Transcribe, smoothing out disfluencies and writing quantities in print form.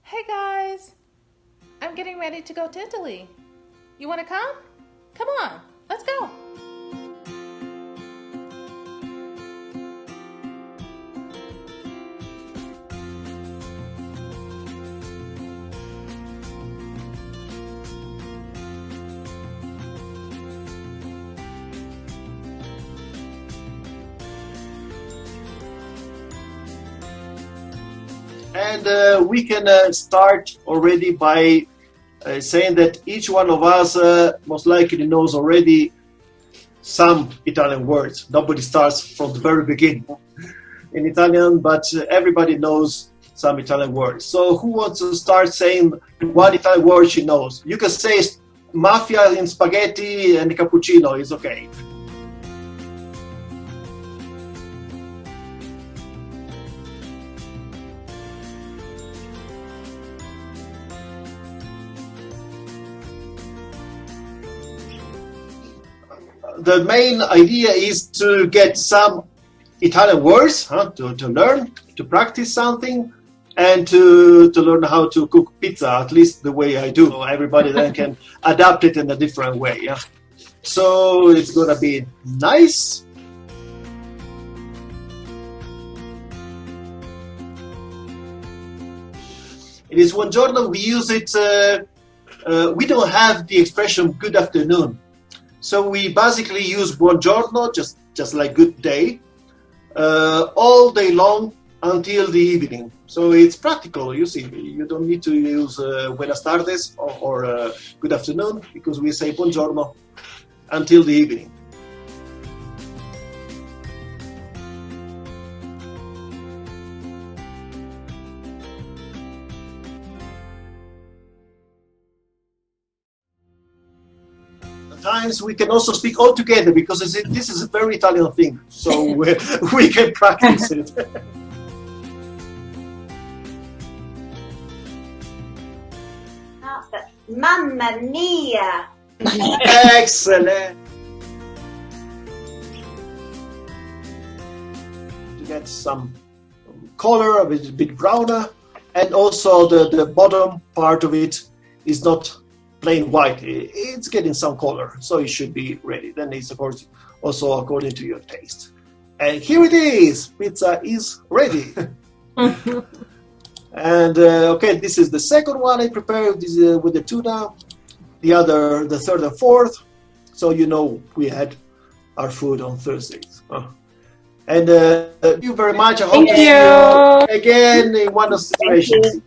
Hey guys, I'm getting ready to go to Italy. You want to come? Come on, let's go. And we can start already by saying that each one of us most likely knows already some Italian words. Nobody starts from the very beginning in Italian, but everybody knows some Italian words. So who wants to start saying one Italian word she knows? You can say mafia in spaghetti and cappuccino is okay. The main idea is to get some Italian words to learn, to practice something, and to learn how to cook pizza, at least the way I do. So everybody then can adapt it in a different way. Yeah? So it's going to be nice. It is buongiorno. We use it, we don't have the expression good afternoon. So we basically use buongiorno, just like good day, all day long until the evening. So it's practical, you see. You don't need to use buenas tardes or good afternoon, because we say buongiorno until the evening. Times we can also speak all together, because this is a very Italian thing, so we can practice it. Mamma mia! Excellent! To get some color, a bit browner, and also the bottom part of it is not plain white. It's getting some color, so it should be ready. Then it's, of course, also according to your taste. And here it is. Pizza is ready. And okay, this is the second one I prepared. This is with the tuna. The third and fourth. So you know we had our food on Thursdays. And thank you very much. I hope to see you again in one of the situations.